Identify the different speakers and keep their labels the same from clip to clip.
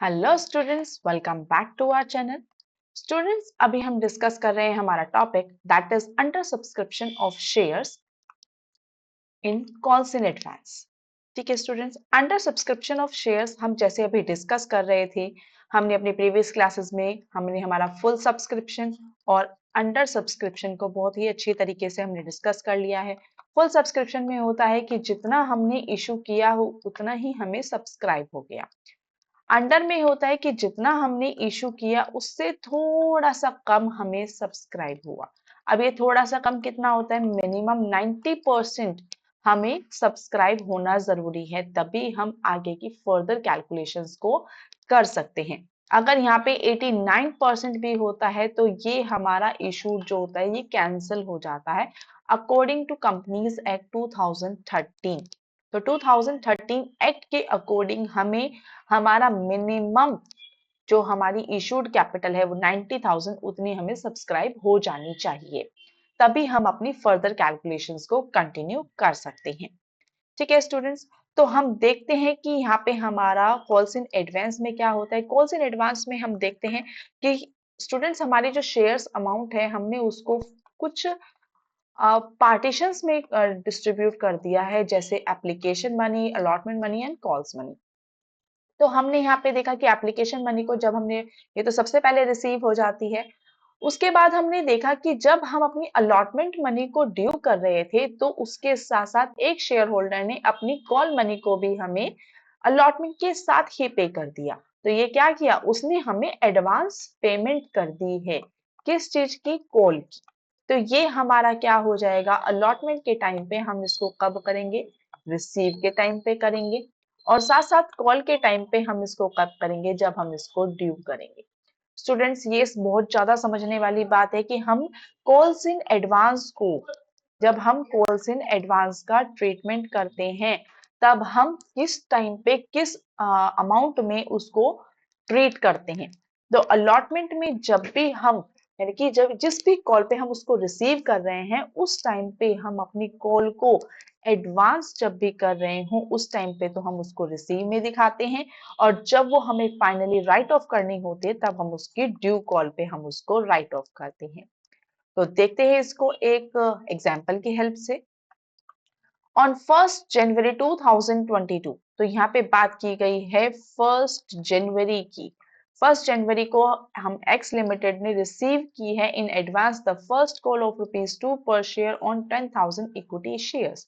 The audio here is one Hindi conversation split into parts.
Speaker 1: Hello students, welcome back to our channel. Students, अभी हम डिस्कस कर रहे हैं हमारा topic that is under subscription of shares in calls in advance. ठीक है students, under subscription of shares हम जैसे अभी डिस्कस कर रहे थे, हमने अपनी प्रीवियस क्लासेस में हमने हमारा फुल सब्सक्रिप्शन और अंडर सब्सक्रिप्शन को बहुत ही अच्छी तरीके से हमने डिस्कस कर लिया है। फुल सब्सक्रिप्शन में होता है कि जितना हमने इशू किया हो उतना ही हमें सब्सक्राइब हो गया। अंडर में होता है कि जितना हमने इशू किया उससे थोड़ा सा कम हमें सब्सक्राइब हुआ। अब ये थोड़ा सा कम कितना होता है? मिनिमम 90% हमें सब्सक्राइब होना जरूरी है, तभी हम आगे की फर्दर कैलकुलेशंस को कर सकते हैं। अगर यहाँ पे 89% भी होता है तो ये हमारा इशू जो होता है ये कैंसिल हो जाता है अकॉर्डिंग टू कंपनीज एक्ट 2013। तो 2013 एक्ट के अकॉर्डिंग हमें हमारा मिनिमम जो हमारी इशूड कैपिटल है वो 90,000 उतनी हमें सब्सक्राइब हो जानी चाहिए, तभी हम अपनी फर्दर कैलकुलेशंस को कंटिन्यू कर सकते हैं। ठीक है स्टूडेंट्स, तो हम देखते हैं कि यहाँ पे हमारा कॉल्स इन एडवांस में क्या होता है। कॉल्स इन एडवांस में हम देखते हैं कि स्टूडेंट्स हमारी जो शेयर्स अमाउंट है हमने उसको कुछ पार्टीशंस में डिस्ट्रीब्यूट कर दिया है, जैसे application money, allotment money and calls money. तो हमने यहाँ पे देखा कि एप्लीकेशन मनी को जब हमने, ये तो सबसे पहले रिसीव हो जाती है। उसके बाद हमने देखा कि जब हम अपनी अलॉटमेंट मनी को ड्यू कर रहे थे तो उसके साथ साथ एक शेयर होल्डर ने अपनी कॉल मनी को भी हमें अलॉटमेंट के साथ ही पे कर दिया। तो ये क्या किया, उसने हमें एडवांस पेमेंट कर दी है। किस चीज की? कॉल की। तो ये हमारा क्या हो जाएगा, अलॉटमेंट के टाइम पे हम इसको कब करेंगे? रिसीव के टाइम पे करेंगे। और साथ साथ कॉल के टाइम पे हम इसको कब करेंगे? जब हम इसको ड्यू करेंगे। स्टूडेंट्स, ये बहुत ज्यादा समझने वाली बात है कि हम कॉल्स इन एडवांस को, जब हम कॉल्स इन एडवांस का ट्रीटमेंट करते हैं तब हम किस टाइम पे किस अमाउंट में उसको ट्रीट करते हैं। तो अलॉटमेंट में जब भी हम, यानी कि जब जिस भी कॉल पे हम उसको रिसीव कर रहे हैं उस टाइम पे हम अपनी कॉल को एडवांस जब भी कर रहे हो उस टाइम पे तो हम उसको रिसीव में दिखाते हैं, और जब वो हमें फाइनली राइट ऑफ करनी होती है तब हम उसकी ड्यू कॉल पे हम उसको राइट ऑफ करते हैं। तो देखते हैं इसको एक एग्जाम्पल की हेल्प से। ऑन 1 जनवरी 2022, तो यहाँ पे बात की गई है 1 जनवरी की। 1 जनवरी को हम एक्स लिमिटेड ने रिसीव की है in advance the first call of ₹2 पर शेयर ऑन 10,000 इक्विटी शेयर्स।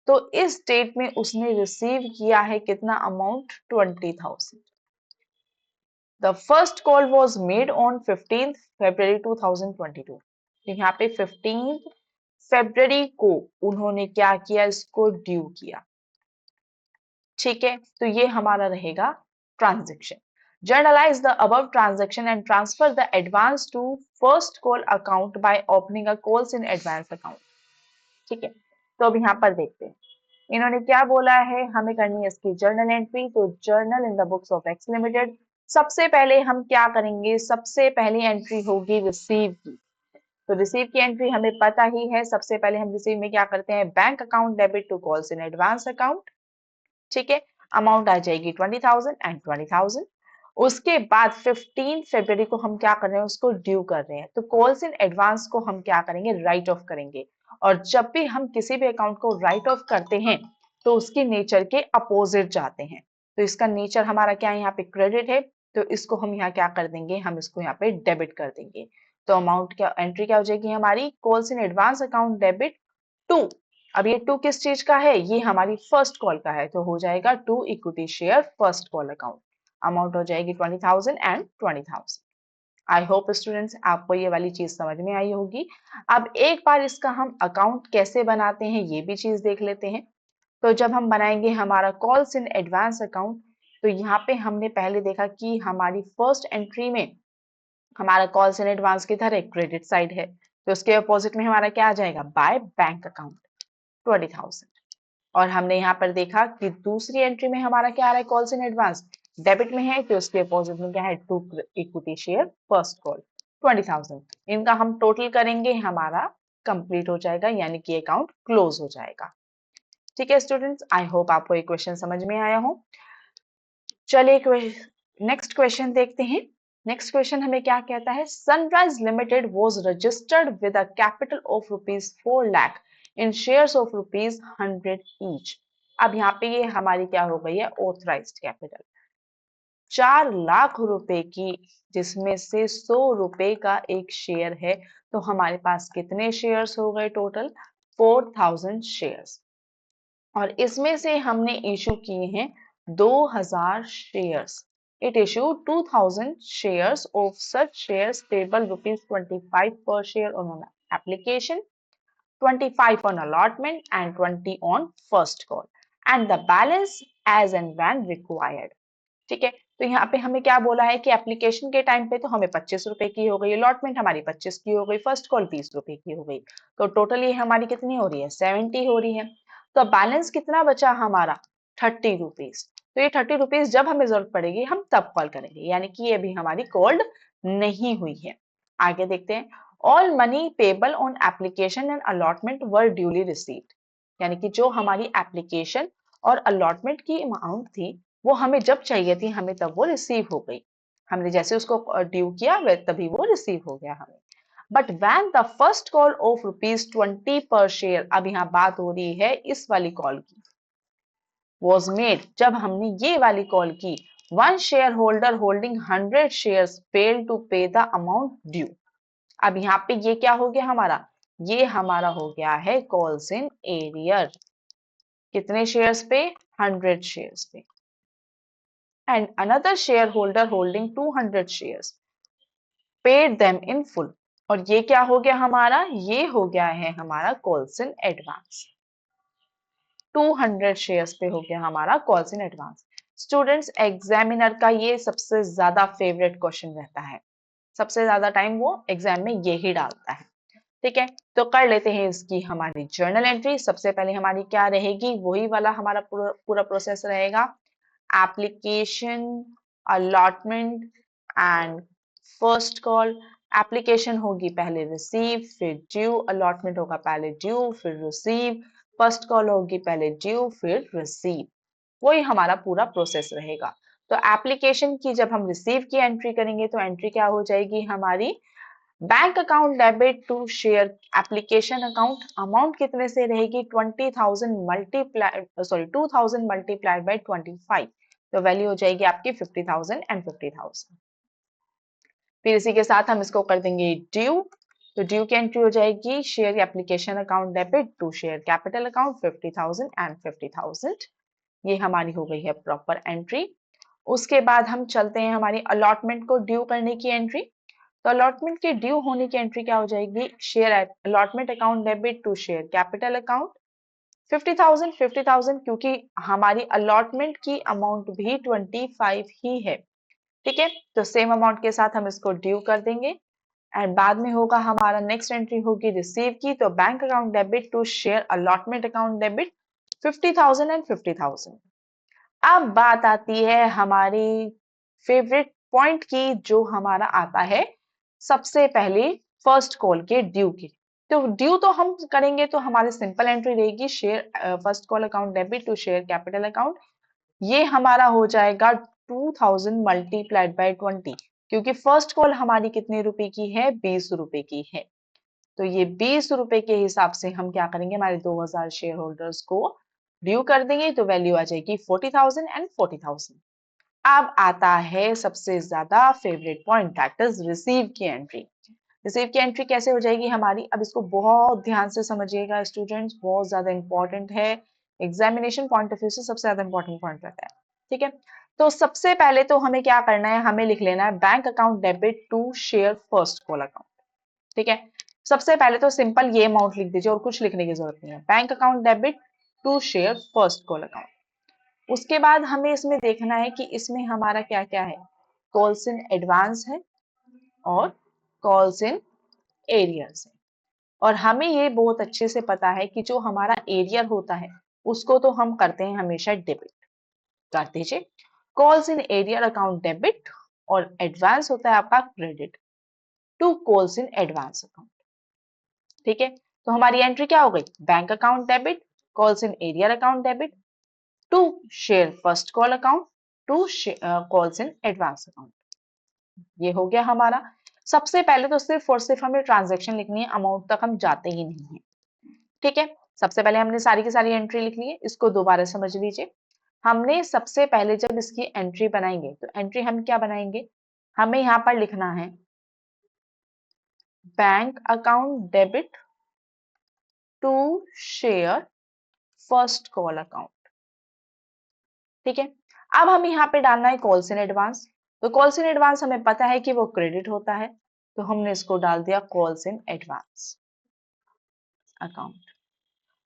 Speaker 1: तो इस डेट में उसने रिसीव किया है कितना amount? 20,000। The first call was made on 15 फरवरी 2022। तो यहाँ पे 15 फरवरी को उन्होंने क्या किया, इसको ड्यू किया। ठीक है, तो ये हमारा रहेगा transaction. Journalize the above transaction and transfer the advance to first call account by opening a calls in advance account. ठीक है, तो अब यहाँ पर देखते हैं इन्होंने क्या बोला है, हमें करनी है इसकी जर्नल एंट्री। तो journal in the books of x limited, सबसे पहले हम क्या करेंगे, सबसे पहली एंट्री होगी रिसीव की। तो रिसीव की एंट्री हमें पता ही है, सबसे पहले हम रिसीव में क्या करते हैं, bank account debit to calls in advance account. ठीक है, अमाउंट आ जाएगी 20,000 एंड 20,000। उसके बाद 15 फरवरी को हम क्या कर रहे हैं, उसको ड्यू कर रहे हैं। तो कॉल्स इन एडवांस को हम क्या करेंगे, राइट ऑफ करेंगे। और जब भी हम किसी भी अकाउंट को राइट ऑफ करते हैं तो उसकी नेचर के अपोजिट जाते हैं। तो इसका नेचर हमारा क्या है, यहाँ पे क्रेडिट है, तो इसको हम यहाँ क्या कर देंगे, हम इसको यहाँ पे डेबिट कर देंगे। तो अमाउंट क्या, एंट्री क्या हो जाएगी हमारी, calls in advance account debit to. अब ये टू किस चीज का है, ये हमारी फर्स्ट कॉल का है, तो हो जाएगा to equity share first call account. Amount हो जाएगी 20,000 एंड 20,000। आई होप स्टूडेंट्स आपको ये वाली चीज समझ में आई होगी। अब एक बार इसका हम अकाउंट कैसे बनाते हैं ये भी चीज देख लेते हैं। तो जब हम बनाएंगे हमारा कॉल्स इन एडवांस अकाउंट, तो यहाँ पे हमने पहले देखा कि हमारी फर्स्ट एंट्री में हमारा कॉल्स इन एडवांस की तरह क्रेडिट साइड है, तो उसके अपोजिट में हमारा क्या आ जाएगा, बाय बैंक अकाउंट 20,000। और हमने यहाँ पर देखा कि दूसरी एंट्री में हमारा क्या आ रहा है, कॉल्स इन एडवांस डेबिट में है, तो उसके अपोजिट में क्या है, to equity share first call 20,000। इनका हम टोटल करेंगे, हमारा कंप्लीट हो जाएगा, यानी कि अकाउंट क्लोज हो जाएगा। ठीक है स्टूडेंट्स, आई होप आपको ये क्वेश्चन समझ में आया हो। चलिए नेक्स्ट क्वेश्चन देखते हैं। नेक्स्ट क्वेश्चन हमें क्या कहता है, sunrise limited was registered with a capital of ₹4 lakh in shares of ₹100 each. अब यहाँ पे ये हमारी क्या हो गई है, ऑथराइज्ड कैपिटल 4 लाख रुपए की, जिसमें से 100 रुपए का एक शेयर है। तो हमारे पास कितने शेयर्स हो गए टोटल, 4000 शेयर्स। और इसमें से हमने इशू किए हैं 2000 shares. It issue 2000 shares of such shares payable ₹25 per share on application, 25 on allotment and 20 on first call, and the balance as and when required। ठीक है, तो यहाँ पे हमें क्या बोला है कि एप्लीकेशन के टाइम पे तो हमें 25 रुपए की हो गई, अलॉटमेंट हमारी 25 की हो गई, फर्स्ट कॉल 20 रुपए की हो गई। तो टोटल ये हमारी कितनी हो रही है, 70 हो रही है। तो बैलेंस कितना बचा हमारा, 30 रुपीज। तो ये 30 रुपीज जब हमें जरूरत पड़ेगी हम तब कॉल करेंगे, यानी कि ये भी हमारी कॉल्ड नहीं हुई है। आगे देखते हैं, all money payable on application and allotment were duly received. यानी कि जो हमारी एप्लीकेशन और अलॉटमेंट की अमाउंट थी वो हमें जब चाहिए थी हमें तब वो रिसीव हो गई। हमने जैसे उसको ड्यू किया तभी वो रिसीव हो गया हमें। But when the first call of ₹20 पर शेयर, अब यहाँ बात हो रही है इस वाली कॉल की, वॉज मेड, जब हमने ये वाली कॉल की, one share holder holding 100 shares fail to pay the amount due. अब यहाँ पे ये क्या हो गया हमारा, ये हमारा हो गया है कॉल्स इन एरियर। कितने शेयर्स पे, 100 शेयर्स पे। And another shareholder holding 200 shares paid them in full। और ये क्या हो गया हमारा, ये हो गया है हमारा कॉल्स इन एडवांस। 200 शेयर्स पे हो गया हमारा calls in advance. Students, examiner का ये सबसे ज्यादा फेवरेट क्वेश्चन रहता है, सबसे ज्यादा टाइम वो एग्जाम में यही डालता है। ठीक है, तो कर लेते हैं इसकी हमारी जर्नल एंट्री। सबसे पहले हमारी क्या रहेगी, वही वाला हमारा पूरा प्रोसेस रहेगा, application, allotment and first call. Application होगी पहले रिसीव फिर ड्यू, अलॉटमेंट होगा पहले ड्यू फिर रिसीव, फर्स्ट कॉल होगी पहले ड्यू फिर रिसीव। वही हमारा पूरा प्रोसेस रहेगा। तो एप्लीकेशन की जब हम रिसीव की एंट्री करेंगे तो एंट्री क्या हो जाएगी हमारी, bank account debit to share application account, amount कितने से रहेगी, 20,000 मल्टीप्लाई 25। तो वैल्यू हो जाएगी आपकी 50,000 एंड 50,000। फिर इसी के साथ हम इसको कर देंगे ड्यू। तो ड्यू की एंट्री हो जाएगी share application account debit to share capital account 50,000 and 50,000। ये हमारी हो गई है प्रॉपर एंट्री। उसके बाद हम चलते हैं हमारी अलॉटमेंट को ड्यू करने की एंट्री। तो अलॉटमेंट के ड्यू होने की एंट्री क्या हो जाएगी, share allotment account debit to share capital account 50,000 क्योंकि हमारी अलॉटमेंट की अमाउंट भी 25 ही है। ठीक है, तो सेम अमाउंट के साथ हम इसको ड्यू कर देंगे। एंड बाद में होगा हमारा नेक्स्ट एंट्री होगी रिसीव की। तो bank account debit to share allotment account debit 50,000 and 50,000। अब बात आती है हमारी फेवरेट पॉइंट की, जो हमारा आता है सबसे पहले फर्स्ट कॉल के ड्यू की। तो ड्यू तो हम करेंगे तो हमारी सिंपल एंट्री रहेगी share first call account debit to share capital account. ये हमारा हो जाएगा 2000 मल्टीप्लाइड बाय 20, क्योंकि फर्स्ट कॉल हमारी कितने रुपए की है, 20 रुपए की है। तो ये 20 रुपए के हिसाब से हम क्या करेंगे, हमारे 2000 शेयर होल्डर्स को ड्यू कर देंगे। तो वैल्यू आ जाएगी 40,000 एंड 40,000। अब आता है सबसे ज्यादा favourite point, that is receive की एंट्री। रिसीव की एंट्री कैसे हो जाएगी हमारी, अब इसको बहुत ध्यान से समझिएगा स्टूडेंट्स, बहुत ज्यादा इंपॉर्टेंट है, एग्जामिनेशन पॉइंट ऑफ व्यू से सबसे ज्यादा इंपॉर्टेंट पॉइंट रहता है। ठीक है, तो सबसे पहले तो हमें क्या करना है, हमें लिख लेना है bank account debit to share first call account. ठीक है, सबसे पहले तो सिंपल ये अमाउंट लिख दीजिए और कुछ लिखने की जरूरत नहीं है, bank account debit to share first call account. उसके बाद हमें इसमें देखना है कि इसमें हमारा क्या क्या है, कॉल्स इन एडवांस है और कॉल्स इन एरियर्स है। और हमें ये बहुत अच्छे से पता है कि जो हमारा एरियर होता है उसको तो हम करते हैं हमेशा डेबिट। कर दीजिए calls in arrear account debit, और एडवांस होता है आपका credit to calls in advance account. ठीक है, तो हमारी एंट्री क्या हो गई, bank account debit calls in arrear account debit to share first call account to calls in advance account. ये हो गया हमारा। सबसे पहले तो सिर्फ और सिर्फ हमें ट्रांजेक्शन लिखनी है, अमाउंट तक हम जाते ही नहीं है। ठीक है, सबसे पहले हमने सारी की सारी एंट्री लिख ली है, इसको दोबारा समझ लीजिए। हमने सबसे पहले जब इसकी एंट्री बनाएंगे तो एंट्री हम क्या बनाएंगे, हमें यहाँ पर लिखना है bank account debit to share first call account. ठीक है, अब हम यहाँ पे डालना है कॉल्स इन एडवांस। तो कॉल्स इन एडवांस हमें पता है कि वो क्रेडिट होता है, तो हमने इसको डाल दिया कॉल्स इन एडवांस अकाउंट।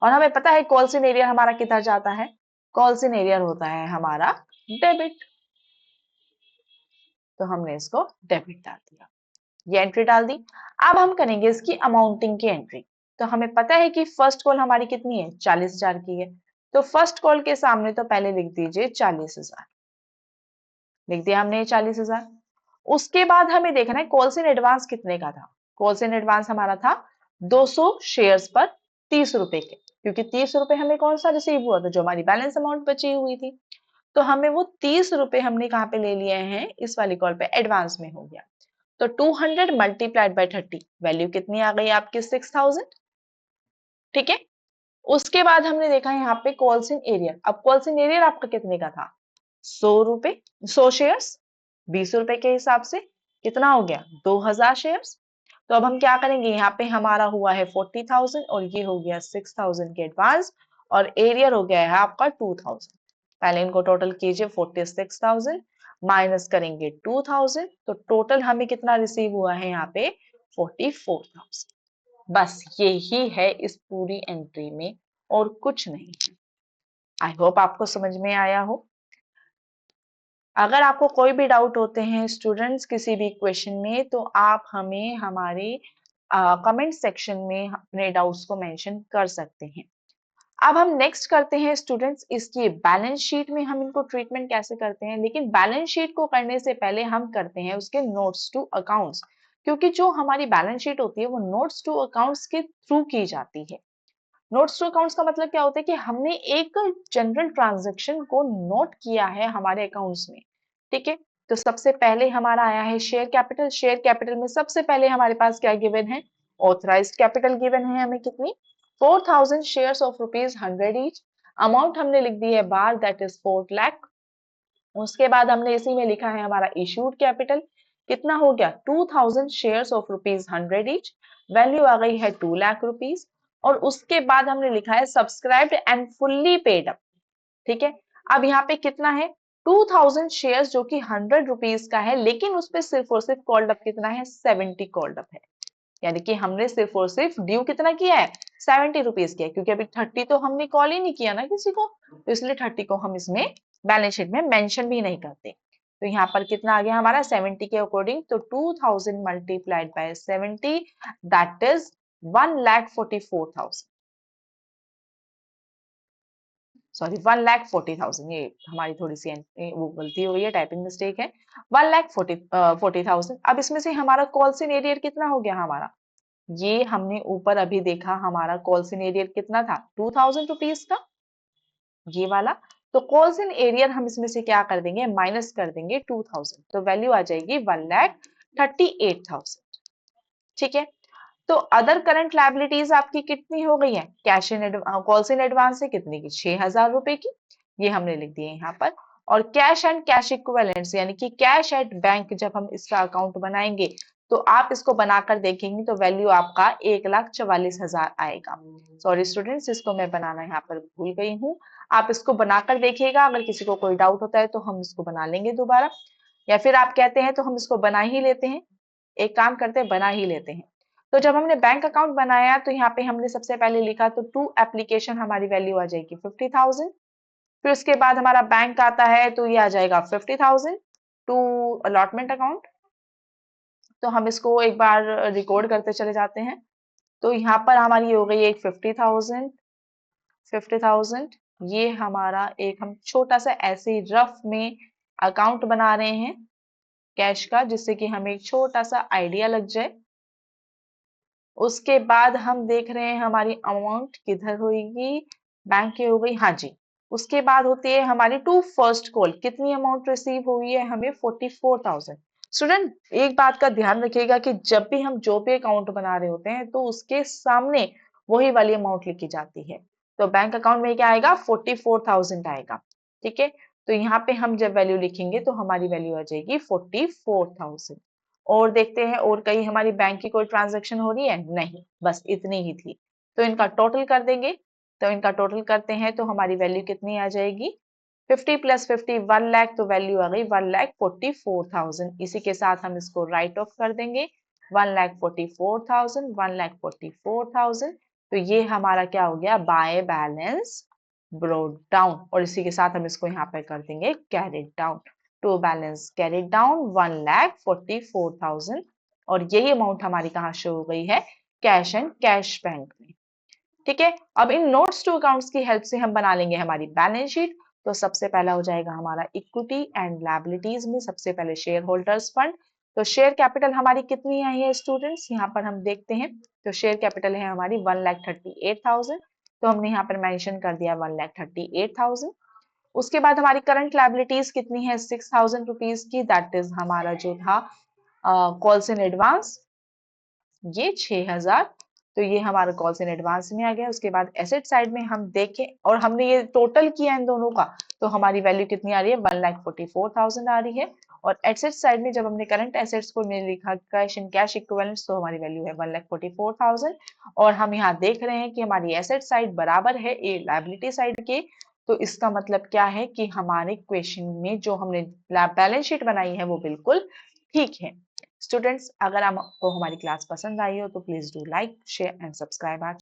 Speaker 1: और हमें पता है कॉल्स इन एरियर हमारा किधर जाता है, कॉल्स इन एरियर होता है हमारा डेबिट, तो हमने इसको डेबिट डाल दिया, ये एंट्री डाल दी। अब हम करेंगे इसकी अमाउंटिंग की एंट्री। तो हमें पता है कि फर्स्ट कॉल हमारी कितनी है, 40,000 की है, तो फर्स्ट कॉल के सामने तो पहले लिख दीजिए 40,000, लिख दिया हमने 40,000। उसके बाद हमें देखना है कॉल्स इन एडवांस कितने का था। कॉल्स इन एडवांस हमारा था 200 शेयर्स पर 30 रुपए के, क्योंकि 30 रुपए हमें कौन सा रिसीव हुआ था, जो हमारी बैलेंस अमाउंट बची हुई थी, तो हमें वो 30 रुपए हमने कहाँ पे ले लिए हैं, इस वाली कॉल पे एडवांस में हो गया। तो 200 मल्टीप्लाइड बाय 30, वैल्यू कितनी आ गई आपकी 6,000। ठीक है, उसके बाद हमने देखा यहाँ पे कॉल्स इन एरियर। अब कॉल्स इन एरियर आपका कितने का था, 100 रुपए, 100 शेयर्स 20 रुपए के हिसाब से कितना हो गया, 2,000 शेयर्स। तो अब हम क्या करेंगे, यहाँ पे हमारा हुआ है 40,000 और ये हो गया 6,000 के एडवांस, और एरियर हो गया है आपका 2,000। पहले इनको टोटल कीजिए, 46,000 माइनस करेंगे 2,000, तो टोटल हमें कितना रिसीव हुआ है यहाँ पे 44,000। बस यही है इस पूरी एंट्री में, और कुछ नहीं है। आई होप आपको समझ में आया हो। अगर आपको कोई भी डाउट होते हैं स्टूडेंट्स किसी भी क्वेश्चन में, तो आप हमें हमारे कमेंट सेक्शन में अपने डाउट्स को मेंशन कर सकते हैं। अब हम नेक्स्ट करते हैं स्टूडेंट्स, इसकी बैलेंस शीट में हम इनको ट्रीटमेंट कैसे करते हैं। लेकिन बैलेंस शीट को करने से पहले हम करते हैं उसके नोट्स टू अकाउंट्स, क्योंकि जो हमारी बैलेंस शीट होती है वो नोट्स टू अकाउंट्स के थ्रू की जाती है। नोट्स टू अकाउंट्स का मतलब क्या होता है कि हमने एक जनरल ट्रांजैक्शन को नोट किया है हमारे अकाउंट्स में। ठीक है, तो सबसे पहले हमारा आया है शेयर कैपिटल। शेयर कैपिटल में सबसे पहले हमारे पास क्या गिवन है, ऑथराइज्ड कैपिटल गिवन है हमें कितनी, 4,000 शेयर्स ऑफ ₹100 ईच। अमाउंट हमने लिख दी है बार, दैट इज 4 लाख। उसके बाद हमने इसी में लिखा है हमारा इशूड कैपिटल, कितना हो गया 2,000 शेयर्स ऑफ ₹100 ईच, वैल्यू आ गई है 2 लाख रुपीज। और उसके बाद हमने लिखा है subscribed and fully paid up. ठीक है, अब यहाँ पे कितना है 2,000 शेयर्स जो कि 100 रुपीज का है, लेकिन उस पर सिर्फ और सिर्फ कॉल्ड अप कितना है, 70 कॉल्ड अप है। यानी कि हमने सिर्फ और सिर्फ ड्यू कितना किया है, 70 रुपीज किया, क्योंकि अभी 30 तो हमने कॉल ही नहीं किया ना किसी को, तो इसलिए 30 को हम इसमें बैलेंस शीट में मेंशन भी नहीं करते। तो यहाँ पर कितना आ गया हमारा 70 के अकॉर्डिंग, तो 2,000 multiplied by 70, that is 1,44,000, sorry 1,40,000, ये हमारी थोड़ी सी वो गलती हो गई है, टाइपिंग मिस्टेक है। 1,40,000। अब इसमें से हमारा कॉल्स इन एरियर कितना हो गया हमारा, ये हमने ऊपर अभी देखा हमारा कॉल्स इन एरियर कितना था, 2,000 रुपीज का, ये वाला। तो कॉल्स इन एरियर हम इसमें से क्या कर देंगे, माइनस कर देंगे 2,000, तो वैल्यू आ जाएगी 1,38,000। ठीक है, तो अदर करंट लायबिलिटीज आपकी कितनी हो गई है, cash in calls in advance है कितनी की, 6,000 रुपए की, ये हमने लिख दिए यहाँ पर। और कैश एंड कैश इक्विवेलेंट्स यानी कि कैश एट बैंक, जब हम इसका अकाउंट बनाएंगे तो आप इसको बनाकर देखेंगे तो वैल्यू आपका 1,44,000 आएगा। सॉरी स्टूडेंट्स, इसको मैं बनाना यहाँ पर भूल गई हूँ, आप इसको बनाकर देखिएगा। अगर किसी को कोई डाउट होता है तो हम इसको बना लेंगे दोबारा, या फिर आप कहते हैं तो हम इसको बना ही लेते हैं। एक काम करते हैं, बना ही लेते हैं। तो जब हमने बैंक अकाउंट बनाया तो यहाँ पे हमने सबसे पहले लिखा, तो टू एप्लीकेशन हमारी वैल्यू आ जाएगी 50,000। फिर उसके बाद हमारा बैंक आता है तो ये आ जाएगा 50,000 टू अलॉटमेंट अकाउंट। तो हम इसको एक बार रिकॉर्ड करते चले जाते हैं। तो यहाँ पर हमारी हो गई एक 50,000, 50,000, ये हमारा एक हम छोटा सा ऐसे ही रफ में अकाउंट बना रहे हैं कैश का, जिससे कि हमें एक छोटा सा आइडिया लग जाए। उसके बाद हम देख रहे हैं हमारी अमाउंट किधर होगी, बैंक की हो गई, हाँ जी, उसके बाद होती है हमारी टू फर्स्ट कॉल, कितनी अमाउंट रिसीव हुई है हमें 44,000। स्टूडेंट एक बात का ध्यान रखिएगा कि जब भी हम जो भी अकाउंट बना रहे होते हैं तो उसके सामने वही वाली अमाउंट लिखी जाती है। तो बैंक अकाउंट में क्या आएगा, 44,000 आएगा। ठीक है, तो यहाँ पे हम जब वैल्यू लिखेंगे तो हमारी वैल्यू आ जाएगी 44,000। और देखते हैं और कहीं हमारी बैंक की कोई ट्रांजेक्शन हो रही है, नहीं, बस इतनी ही थी। तो इनका टोटल कर देंगे, तो इनका टोटल करते हैं तो हमारी वैल्यू कितनी आ जाएगी, 50 प्लस 50 1 लाख, तो वैल्यू आ गई 1,44,000। इसी के साथ हम इसको राइट ऑफ कर देंगे, 1,44,000, 1,44,000। तो ये हमारा क्या हो गया, बाय बैलेंस ब्रोड डाउन। और इसी के साथ हम इसको यहाँ पे कर देंगे carried down, to balance carried down 1,44,000। और यही अमाउंट हमारी कहाँ शो हो गई है, कैश एंड कैश बैंक में। ठीक है, अब इन नोट्स टू अकाउंट्स की हेल्प से हम बना लेंगे हमारी बैलेंस शीट। तो सबसे पहला हो जाएगा हमारा इक्विटी एंड लायबिलिटीज में सबसे पहले शेयर होल्डर्स फंड। तो शेयर कैपिटल हमारी कितनी आई है स्टूडेंट्स, यहाँ पर हम देखते हैं। तो शेयर कैपिटल है हमारी 1,38,000, तो हमने यहाँ पर मेंशन कर दिया 1,38,000। उसके बाद हमारी करंट लायबिलिटीज कितनी है, 6,000 रुपीज की, दैट इज हमारा जो था कॉल्स इन एडवांस, ये 6,000। तो ये हमारा कॉल्स इन एडवांस में आ गया। उसके बाद एसेट साइड में हम देखें और हमने ये टोटल किया इन दोनों का, तो हमारी वैल्यू कितनी आ रही है, 1,44,000 आ रही है। और एसेट साइड में जब हमने करंट एसेट्स को में लिखा कैश इन कैश इक्विवेलेंट्स, तो हमारी वैल्यू है 1,44,000। और हम यहाँ देख रहे हैं कि हमारी एसेट साइड बराबर है ए लायबिलिटी साइड के। तो इसका मतलब क्या है कि हमारे क्वेश्चन में जो हमने बैलेंस शीट बनाई है वो बिल्कुल ठीक है। स्टूडेंट्स अगर आपको हमारी क्लास पसंद आई हो तो please do like share and subscribe our